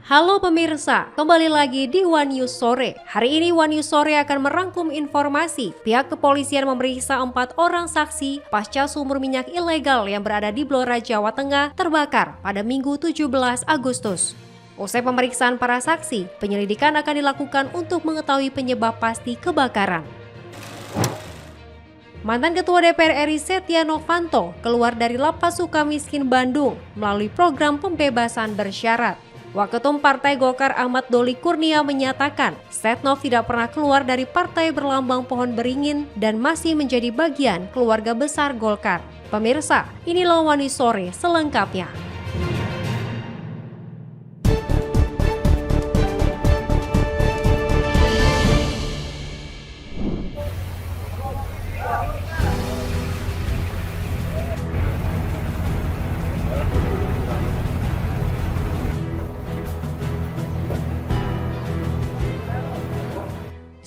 Halo pemirsa, kembali lagi di One News Sore. Hari ini One News Sore akan merangkum informasi. Pihak kepolisian memeriksa 4 orang saksi pasca sumur minyak ilegal yang berada di Blora, Jawa Tengah terbakar pada Minggu 17 Agustus. Usai pemeriksaan para saksi, penyelidikan akan dilakukan untuk mengetahui penyebab pasti kebakaran. Mantan Ketua DPR RI Setia Novanto keluar dari Lapas Sukamiskin Bandung melalui program pembebasan bersyarat. Waketum Partai Golkar Ahmad Doli Kurnia menyatakan Setnov tidak pernah keluar dari partai berlambang pohon beringin dan masih menjadi bagian keluarga besar Golkar. Pemirsa, inilah One News Sore selengkapnya.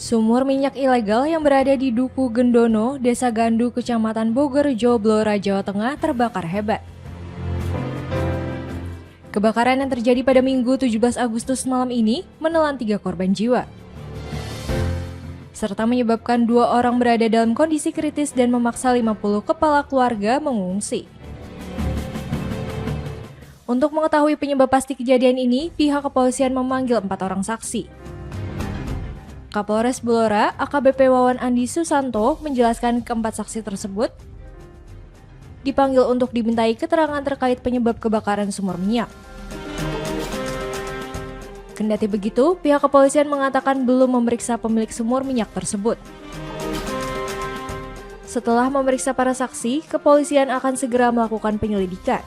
Sumur minyak ilegal yang berada di Duku Gendono, Desa Gandu, Kecamatan Bogorjo, Blora, Jawa Tengah terbakar hebat. Kebakaran yang terjadi pada Minggu 17 Agustus malam ini menelan 3 korban jiwa, serta menyebabkan 2 orang berada dalam kondisi kritis dan memaksa 50 kepala keluarga mengungsi. Untuk mengetahui penyebab pasti kejadian ini, pihak kepolisian memanggil 4 orang saksi. Kapolres Blora, AKBP Wawan Andi Susanto, menjelaskan keempat saksi tersebut dipanggil untuk dimintai keterangan terkait penyebab kebakaran sumur minyak. Kendati begitu, pihak kepolisian mengatakan belum memeriksa pemilik sumur minyak tersebut. Setelah memeriksa para saksi, kepolisian akan segera melakukan penyelidikan.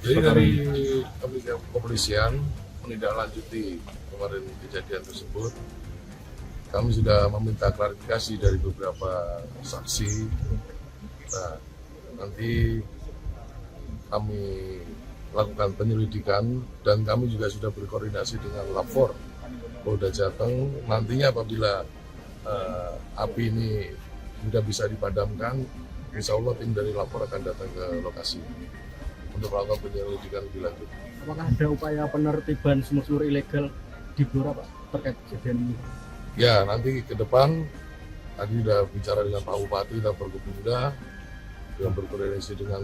Jadi dari kepolisian menindaklanjuti kemarin kejadian tersebut, kami sudah meminta klarifikasi dari beberapa saksi. Nah, nanti kami lakukan penyelidikan dan kami juga sudah berkoordinasi dengan Lapor Polda Jateng. Nantinya apabila api ini sudah bisa dipadamkan, insya Allah tim dari Lapor akan datang ke lokasi untuk melakukan penyelidikan lebih lanjut. Apakah ada upaya penertiban sumur-sumur ilegal di Blora, Pak, terkait kejadian ini? Ya, nanti ke depan tadi sudah bicara dengan Pak Bupati dan Forkopimda, yang berkoordinasi dengan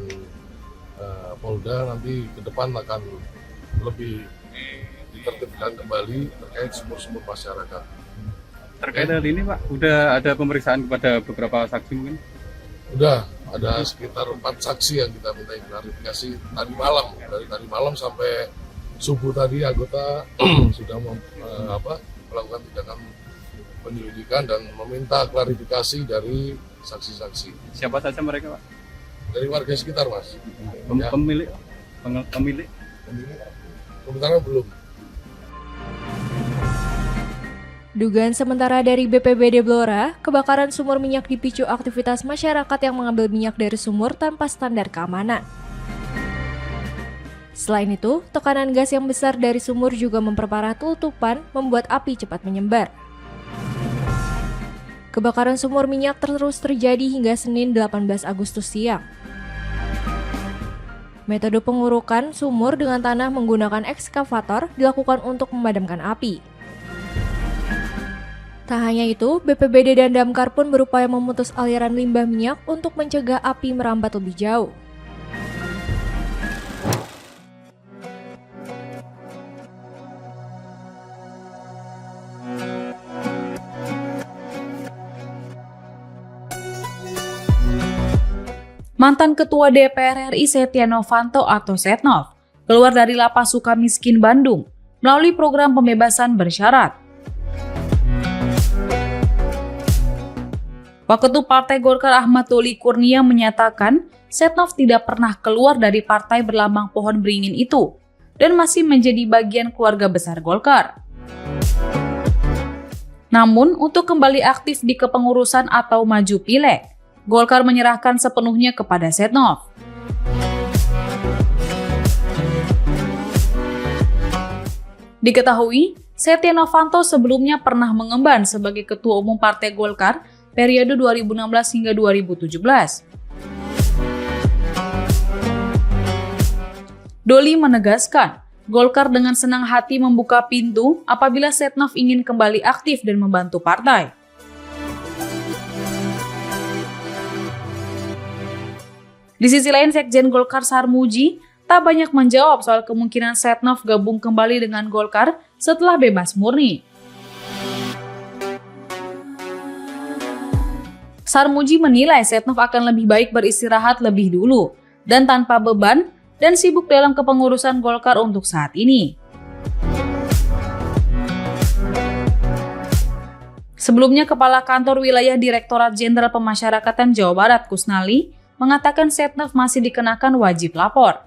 Polda, nanti ke depan akan lebih ditertibkan kembali terkait sumur-sumur masyarakat. Terkait hal ini, Pak, udah ada pemeriksaan kepada beberapa saksi mungkin? Udah ada sekitar 4 saksi yang kita minta klarifikasi tadi malam. Dari tadi malam sampai subuh tadi anggota sudah melakukan tindakan penyelidikan dan meminta klarifikasi dari saksi-saksi. Siapa saja mereka, Pak? Dari warga sekitar, Mas. Ya. Pemilik? Sementara belum. Dugaan sementara dari BPBD Blora, kebakaran sumur minyak dipicu aktivitas masyarakat yang mengambil minyak dari sumur tanpa standar keamanan. Selain itu, tekanan gas yang besar dari sumur juga memperparah tutupan, membuat api cepat menyebar. Kebakaran sumur minyak terus terjadi hingga Senin 18 Agustus siang. Metode pengurukan sumur dengan tanah menggunakan ekskavator dilakukan untuk memadamkan api. Tak hanya itu, BPBD dan Damkar pun berupaya memutus aliran limbah minyak untuk mencegah api merambat lebih jauh. Mantan Ketua DPR RI Setia Novanto atau Setnov keluar dari Lapas Sukamiskin Bandung melalui program pembebasan bersyarat. Waketum Partai Golkar Ahmad Doli Kurnia menyatakan Setnov tidak pernah keluar dari partai berlambang pohon beringin itu dan masih menjadi bagian keluarga besar Golkar. Namun, untuk kembali aktif di kepengurusan atau maju pileg, Golkar menyerahkan sepenuhnya kepada Setnov. Diketahui, Setia Novanto sebelumnya pernah mengemban sebagai Ketua Umum Partai Golkar periode 2016 hingga 2017. Doli menegaskan, Golkar dengan senang hati membuka pintu apabila Setnov ingin kembali aktif dan membantu partai. Di sisi lain, Sekjen Golkar Sarmuji tak banyak menjawab soal kemungkinan Setnov gabung kembali dengan Golkar setelah bebas murni. Sarmuji menilai Setnov akan lebih baik beristirahat lebih dulu dan tanpa beban dan sibuk dalam kepengurusan Golkar untuk saat ini. Sebelumnya, Kepala Kantor Wilayah Direktorat Jenderal Pemasyarakatan Jawa Barat Kusnali mengatakan Setnov masih dikenakan wajib lapor.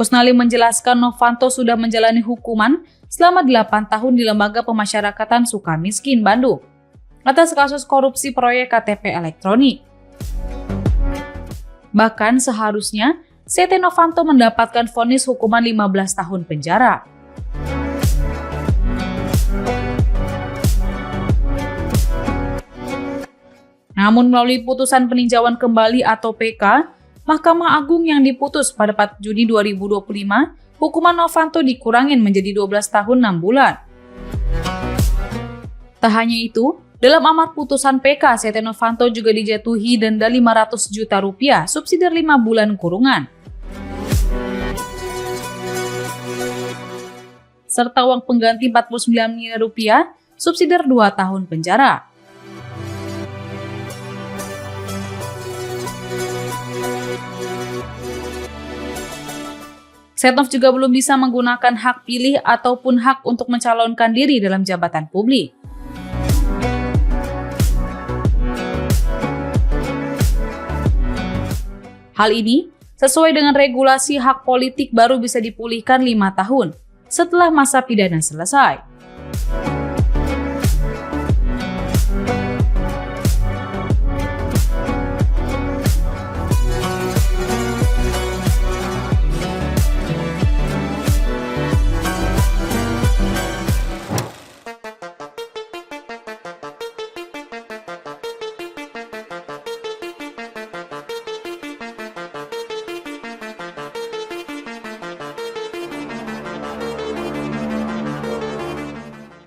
Kusnali menjelaskan Novanto sudah menjalani hukuman selama 8 tahun di Lembaga Pemasyarakatan Sukamiskin, Bandung, atas kasus korupsi proyek KTP elektronik. Bahkan seharusnya Setia Novanto mendapatkan vonis hukuman 15 tahun penjara. Namun melalui putusan peninjauan kembali atau PK, Mahkamah Agung yang diputus pada 4 Juni 2025, hukuman Novanto dikurangin menjadi 12 tahun 6 bulan. Tak hanya itu, dalam amar putusan PK, Setia Novanto juga dijatuhi denda 500 juta rupiah, subsidi 5 bulan kurungan, serta uang pengganti 49 miliar rupiah, subsidi 2 tahun penjara. Setnov juga belum bisa menggunakan hak pilih ataupun hak untuk mencalonkan diri dalam jabatan publik. Hal ini sesuai dengan regulasi hak politik baru bisa dipulihkan 5 tahun setelah masa pidana selesai.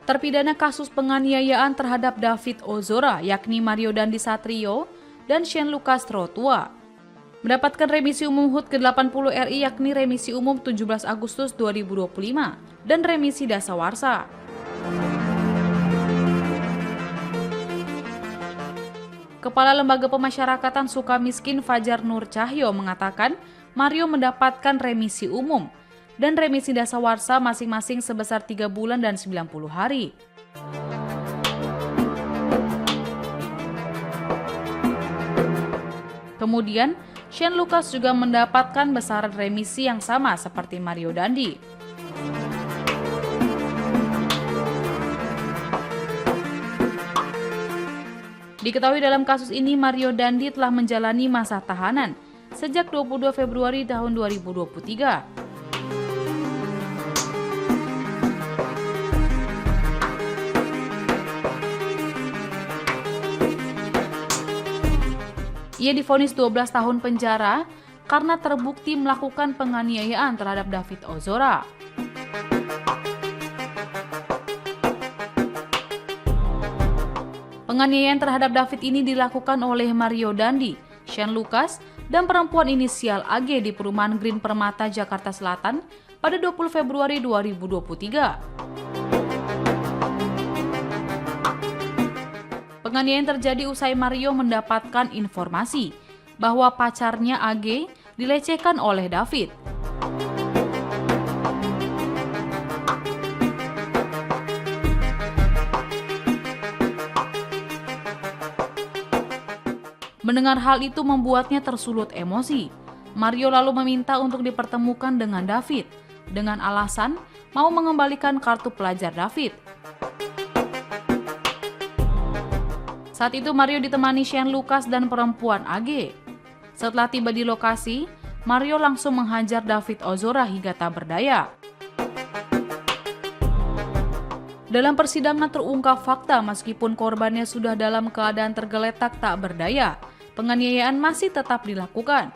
Terpidana kasus penganiayaan terhadap David Ozora, yakni Mario Dandi Satrio dan Shane Lucas Trotua, mendapatkan remisi umum HUT ke-80 RI, yakni remisi umum 17 Agustus 2025 dan remisi dasawarsa. Kepala Lembaga Pemasyarakatan Sukamiskin Fajar Nur Cahyo mengatakan Mario mendapatkan remisi umum dan remisi dasawarsa masing-masing sebesar 3 bulan dan 90 hari. Kemudian, Shane Lucas juga mendapatkan besaran remisi yang sama seperti Mario Dandi. Diketahui dalam kasus ini Mario Dandi telah menjalani masa tahanan sejak 22 Februari tahun 2023. Ia divonis 12 tahun penjara karena terbukti melakukan penganiayaan terhadap David Ozora. Penganiayaan terhadap David ini dilakukan oleh Mario Dandi, Shane Lucas, dan perempuan inisial AG di perumahan Green Permata, Jakarta Selatan pada 20 Februari 2023. Penganiayaan terjadi usai Mario mendapatkan informasi bahwa pacarnya AG dilecehkan oleh David. Mendengar hal itu membuatnya tersulut emosi. Mario lalu meminta untuk dipertemukan dengan David dengan alasan mau mengembalikan kartu pelajar David. Saat itu Mario ditemani Shane Lucas dan perempuan AG. Setelah tiba di lokasi, Mario langsung menghajar David Ozora hingga tak berdaya. Dalam persidangan terungkap fakta meskipun korbannya sudah dalam keadaan tergeletak tak berdaya, penganiayaan masih tetap dilakukan.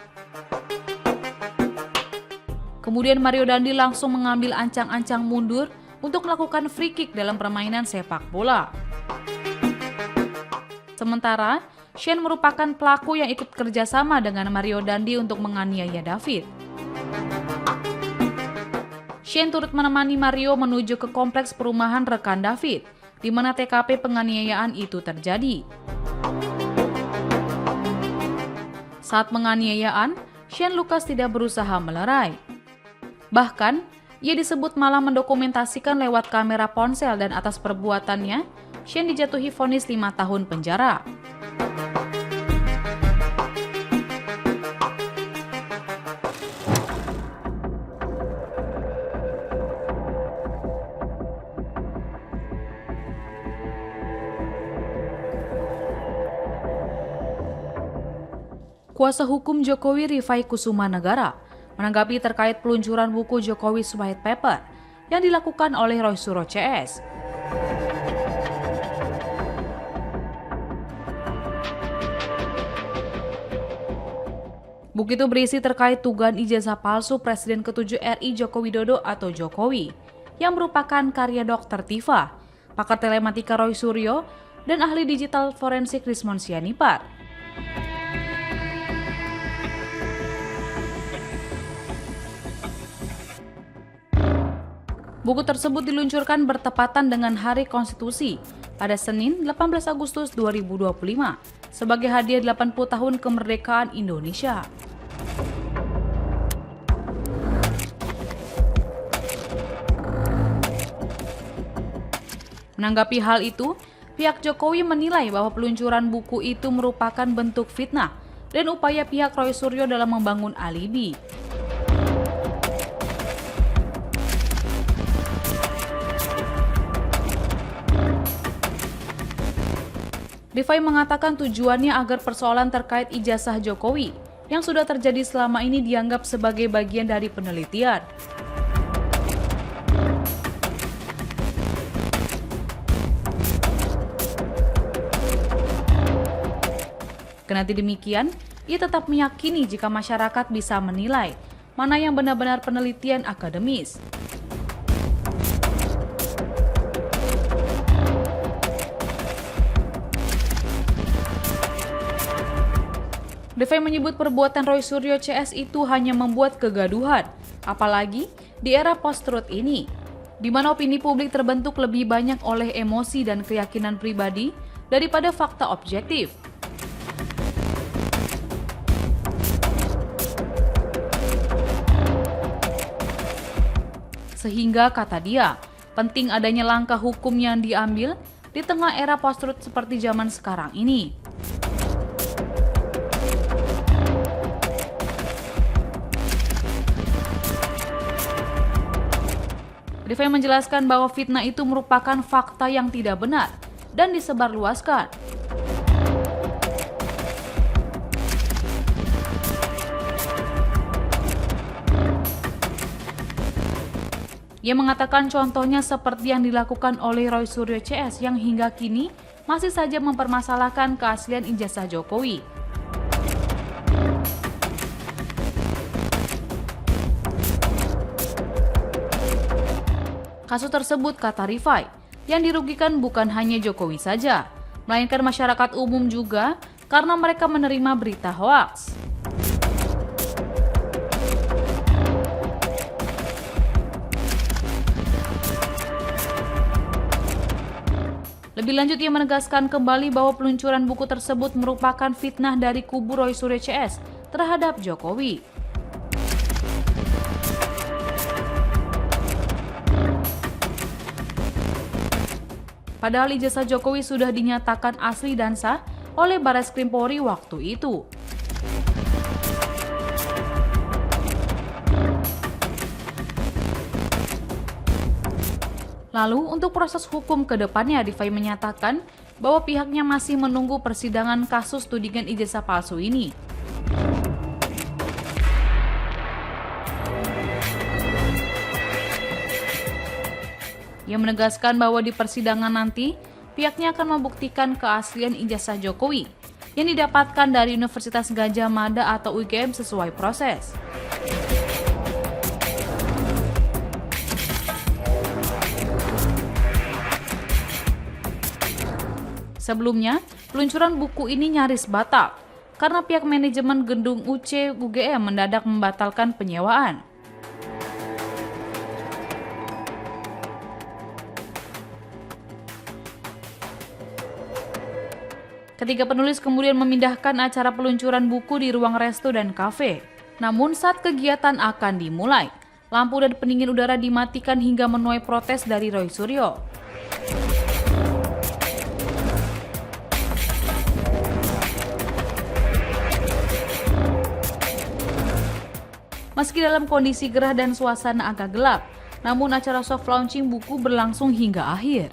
Kemudian Mario Dandi langsung mengambil ancang-ancang mundur untuk melakukan free kick dalam permainan sepak bola. Sementara, Shane merupakan pelaku yang ikut kerjasama dengan Mario Dandi untuk menganiaya David. Shane turut menemani Mario menuju ke kompleks perumahan rekan David, di mana TKP penganiayaan itu terjadi. Saat penganiayaan, Shane Lucas tidak berusaha melerai. Bahkan, ia disebut malah mendokumentasikan lewat kamera ponsel dan atas perbuatannya, Shane dijatuhi vonis 5 tahun penjara. Kuasa hukum Jokowi Rifai Kusuma Negara menanggapi terkait peluncuran buku Jokowi's White Paper yang dilakukan oleh Roy Suryo CS. Buku itu berisi terkait dugaan ijazah palsu Presiden ke-7 RI Joko Widodo atau Jokowi, yang merupakan karya Dr. Tifa, pakar telematika Roy Suryo, dan ahli digital forensik Rismon Sianipar. Buku tersebut diluncurkan bertepatan dengan Hari Konstitusi pada Senin 18 Agustus 2025 sebagai hadiah 80 tahun kemerdekaan Indonesia. Menanggapi hal itu, pihak Jokowi menilai bahwa peluncuran buku itu merupakan bentuk fitnah dan upaya pihak Roy Suryo dalam membangun alibi. Rifai mengatakan tujuannya agar persoalan terkait ijazah Jokowi yang sudah terjadi selama ini dianggap sebagai bagian dari penelitian. Kendati demikian, ia tetap meyakini jika masyarakat bisa menilai mana yang benar-benar penelitian akademis. Rifai menyebut perbuatan Roy Suryo CS itu hanya membuat kegaduhan, apalagi di era post-truth ini, di mana opini publik terbentuk lebih banyak oleh emosi dan keyakinan pribadi daripada fakta objektif. Sehingga, kata dia, penting adanya langkah hukum yang diambil di tengah era post-truth seperti zaman sekarang ini. Rifai menjelaskan bahwa fitnah itu merupakan fakta yang tidak benar dan disebarluaskan. Ia mengatakan contohnya seperti yang dilakukan oleh Roy Suryo CS yang hingga kini masih saja mempermasalahkan keaslian ijazah Jokowi. Kasus tersebut, kata Rifai, yang dirugikan bukan hanya Jokowi saja, melainkan masyarakat umum juga karena mereka menerima berita hoaks. Lebih lanjut, ia menegaskan kembali bahwa peluncuran buku tersebut merupakan fitnah dari kubu Roy Suryo CS terhadap Jokowi. Padahal ijazah Jokowi sudah dinyatakan asli dan sah oleh Barreskrim Polri waktu itu. Lalu, untuk proses hukum ke depannya, Rifai menyatakan bahwa pihaknya masih menunggu persidangan kasus tudingan ijazah palsu ini. Ia menegaskan bahwa di persidangan nanti, pihaknya akan membuktikan keaslian ijazah Jokowi yang didapatkan dari Universitas Gadjah Mada atau UGM sesuai proses. Sebelumnya, peluncuran buku ini nyaris batal karena pihak manajemen gedung UC UGM mendadak membatalkan penyewaan. Ketiga penulis kemudian memindahkan acara peluncuran buku di ruang resto dan kafe. Namun saat kegiatan akan dimulai, lampu dan pendingin udara dimatikan hingga menuai protes dari Roy Suryo. Meski dalam kondisi gerah dan suasana agak gelap, namun acara soft launching buku berlangsung hingga akhir.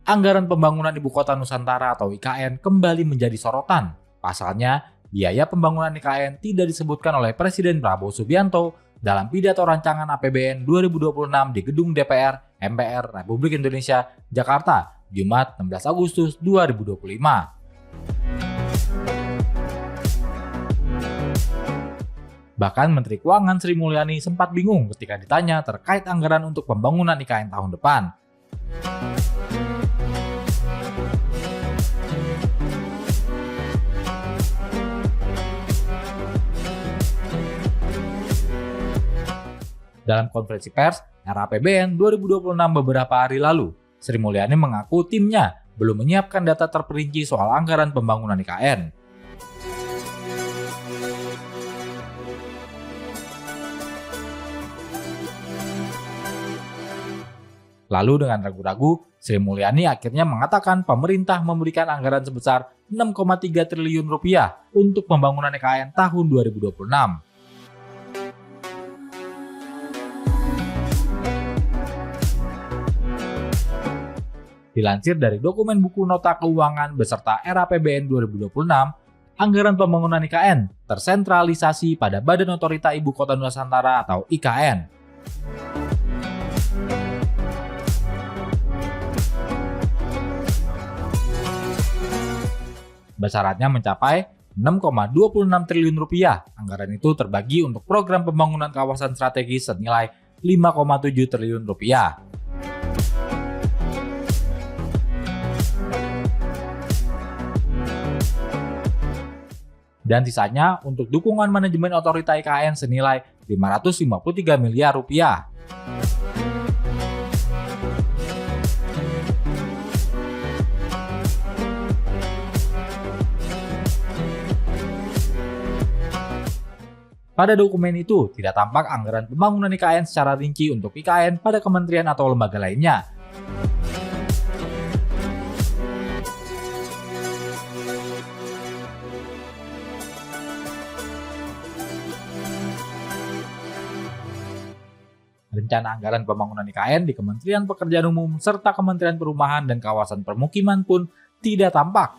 Anggaran pembangunan Ibu Kota Nusantara atau IKN kembali menjadi sorotan. Pasalnya, biaya pembangunan IKN tidak disebutkan oleh Presiden Prabowo Subianto dalam pidato rancangan APBN 2026 di Gedung DPR MPR Republik Indonesia, Jakarta, Jumat 16 Agustus 2025. Bahkan Menteri Keuangan Sri Mulyani sempat bingung ketika ditanya terkait anggaran untuk pembangunan IKN tahun depan. Dalam konferensi pers RAPBN 2026 beberapa hari lalu, Sri Mulyani mengaku timnya belum menyiapkan data terperinci soal anggaran pembangunan IKN. Lalu dengan ragu-ragu, Sri Mulyani akhirnya mengatakan pemerintah memberikan anggaran sebesar 6,3 triliun rupiah untuk pembangunan IKN tahun 2026. Dilansir dari dokumen buku nota keuangan beserta RAPBN 2026, anggaran pembangunan IKN tersentralisasi pada Badan Otorita Ibu Kota Nusantara atau IKN. Besarannya mencapai 6,26 triliun rupiah. Anggaran itu terbagi untuk program pembangunan kawasan strategis senilai 5,7 triliun rupiah. Dan sisanya untuk dukungan manajemen otorita IKN senilai 553 miliar rupiah. Pada dokumen itu tidak tampak anggaran pembangunan IKN secara rinci untuk IKN pada kementerian atau lembaga lainnya. Rencana anggaran pembangunan IKN di Kementerian Pekerjaan Umum serta Kementerian Perumahan dan Kawasan Permukiman pun tidak tampak.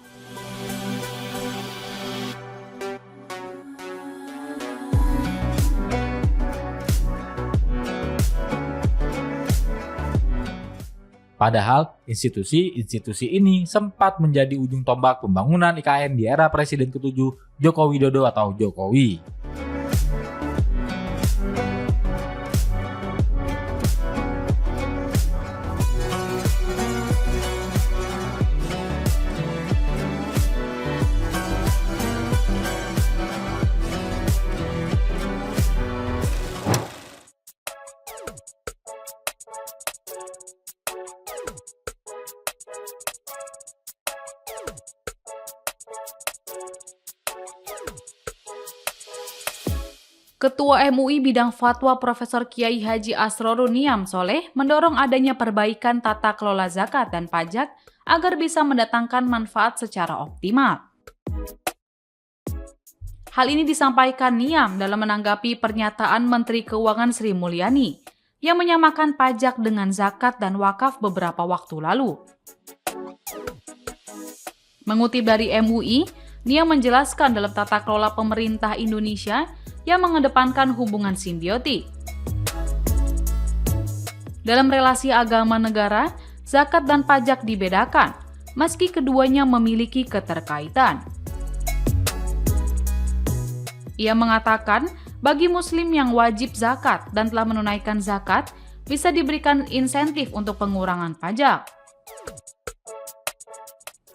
Padahal institusi ini sempat menjadi ujung tombak pembangunan IKN di era Presiden ke-7 Joko Widodo atau Jokowi. Ketua MUI Bidang Fatwa Profesor Kiai Haji Asrorun Niam Soleh mendorong adanya perbaikan tata kelola zakat dan pajak agar bisa mendatangkan manfaat secara optimal. Hal ini disampaikan Niam dalam menanggapi pernyataan Menteri Keuangan Sri Mulyani yang menyamakan pajak dengan zakat dan wakaf beberapa waktu lalu. Mengutip dari MUI, Niam menjelaskan dalam tata kelola pemerintah Indonesia yang mengedepankan hubungan simbiotik. Dalam relasi agama negara, zakat dan pajak dibedakan, meski keduanya memiliki keterkaitan. Ia mengatakan, bagi muslim yang wajib zakat dan telah menunaikan zakat, bisa diberikan insentif untuk pengurangan pajak.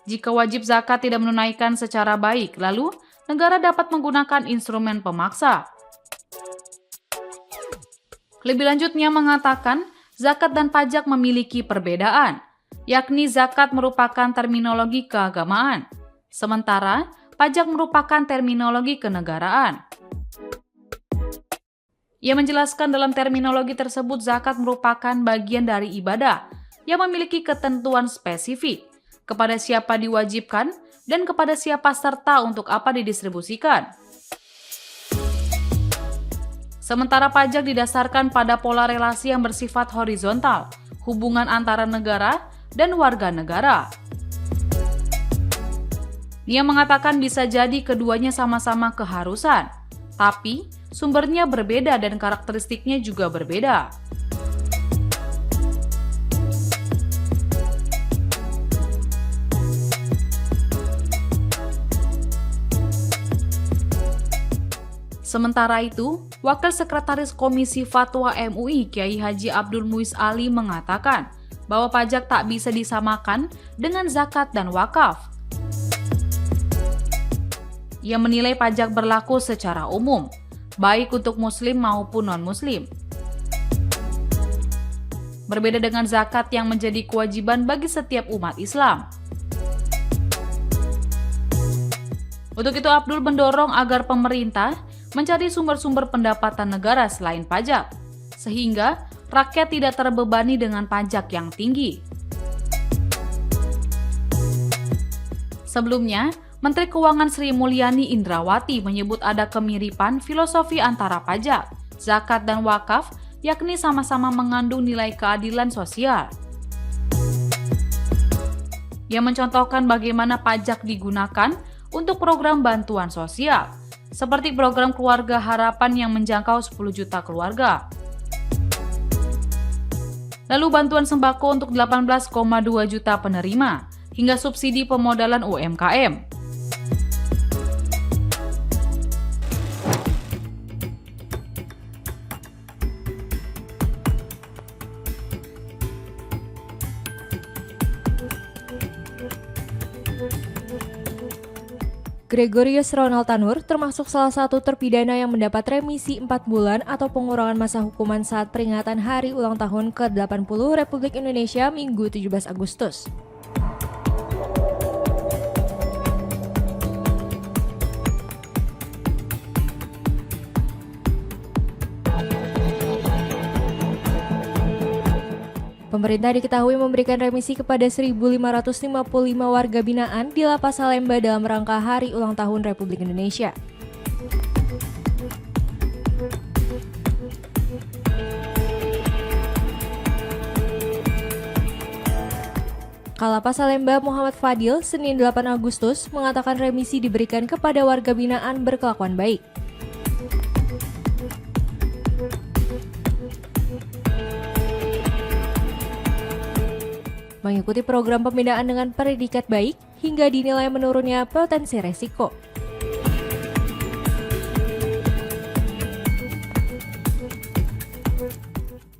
Jika wajib zakat tidak menunaikan secara baik, lalu negara dapat menggunakan instrumen pemaksa. Lebih lanjutnya mengatakan, zakat dan pajak memiliki perbedaan, yakni zakat merupakan terminologi keagamaan, sementara pajak merupakan terminologi kenegaraan. Ia menjelaskan dalam terminologi tersebut zakat merupakan bagian dari ibadah yang memiliki ketentuan spesifik, kepada siapa diwajibkan, dan kepada siapa serta untuk apa didistribusikan. Sementara pajak didasarkan pada pola relasi yang bersifat horizontal, hubungan antara negara dan warga negara. Dia mengatakan bisa jadi keduanya sama-sama keharusan, tapi sumbernya berbeda dan karakteristiknya juga berbeda. Sementara itu, Wakil Sekretaris Komisi Fatwa MUI Kiai Haji Abdul Muiz Ali mengatakan bahwa pajak tak bisa disamakan dengan zakat dan wakaf. Ia menilai pajak berlaku secara umum, baik untuk muslim maupun non-muslim. Berbeda dengan zakat yang menjadi kewajiban bagi setiap umat Islam. Untuk itu Abdul mendorong agar pemerintah mencari sumber-sumber pendapatan negara selain pajak, sehingga rakyat tidak terbebani dengan pajak yang tinggi. Sebelumnya, Menteri Keuangan Sri Mulyani Indrawati menyebut ada kemiripan filosofi antara pajak, zakat, dan wakaf, yakni sama-sama mengandung nilai keadilan sosial. Ia mencontohkan bagaimana pajak digunakan untuk program bantuan sosial, seperti program Keluarga Harapan yang menjangkau 10 juta keluarga. Lalu bantuan sembako untuk 18,2 juta penerima, hingga subsidi pemodalan UMKM. Gregorius Ronald Tanur termasuk salah satu terpidana yang mendapat remisi 4 bulan atau pengurangan masa hukuman saat peringatan Hari Ulang Tahun ke-80 Republik Indonesia Minggu 17 Agustus. Pemerintah diketahui memberikan remisi kepada 1.555 warga binaan di Lapas Salemba dalam rangka Hari Ulang Tahun Republik Indonesia. Kalapas Salemba Muhammad Fadil Senin 8 Agustus mengatakan remisi diberikan kepada warga binaan berkelakuan baik. Mengikuti program pembinaan dengan predikat baik hingga dinilai menurunnya potensi resiko.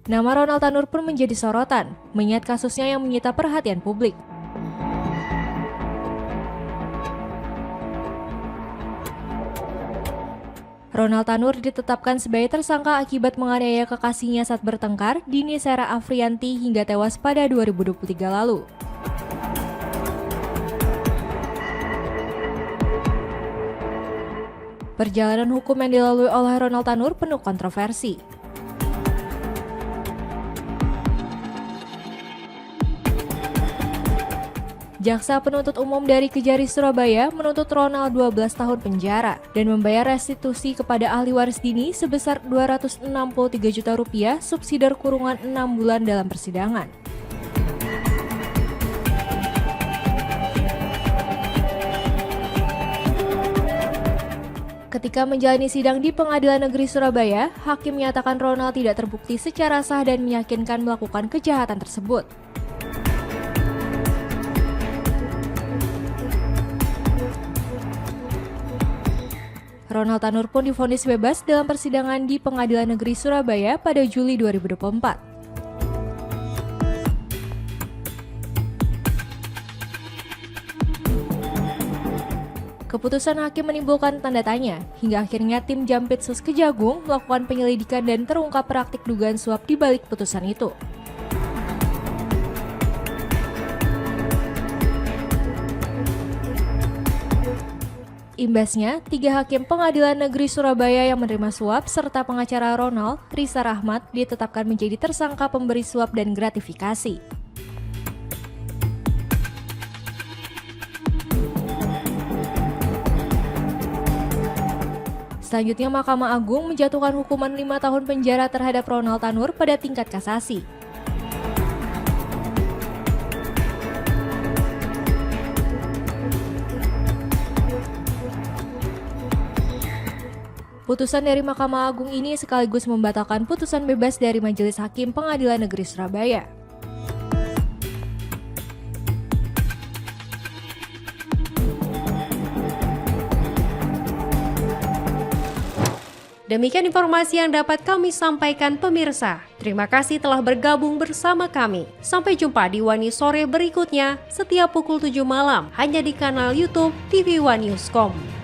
Nama Ronald Tanur pun menjadi sorotan, mengingat kasusnya yang menyita perhatian publik. Ronald Tanur ditetapkan sebagai tersangka akibat menganiaya kekasihnya saat bertengkar, Dini Sera Afrianti, hingga tewas pada 2023 lalu. Perjalanan hukum yang dilalui oleh Ronald Tanur penuh kontroversi. Jaksa penuntut umum dari Kejari Surabaya menuntut Ronald 12 tahun penjara dan membayar restitusi kepada ahli waris dini sebesar Rp263 juta subsidi kurungan 6 bulan dalam persidangan. Ketika menjalani sidang di Pengadilan Negeri Surabaya, hakim menyatakan Ronald tidak terbukti secara sah dan meyakinkan melakukan kejahatan tersebut. Ronald Tanur pun divonis bebas dalam persidangan di Pengadilan Negeri Surabaya pada Juli 2024. Keputusan hakim menimbulkan tanda tanya, hingga akhirnya tim Jampitsus Kejagung melakukan penyelidikan dan terungkap praktik dugaan suap di balik putusan itu. Imbasnya, 3 hakim Pengadilan Negeri Surabaya yang menerima suap serta pengacara Ronald, Risa Rahmat, ditetapkan menjadi tersangka pemberi suap dan gratifikasi. Selanjutnya, Mahkamah Agung menjatuhkan hukuman 5 tahun penjara terhadap Ronald Tanur pada tingkat kasasi. Putusan dari Mahkamah Agung ini sekaligus membatalkan putusan bebas dari Majelis Hakim Pengadilan Negeri Surabaya. Demikian informasi yang dapat kami sampaikan pemirsa. Terima kasih telah bergabung bersama kami. Sampai jumpa di One News Sore berikutnya setiap pukul 7 malam hanya di kanal YouTube TV One Newscom.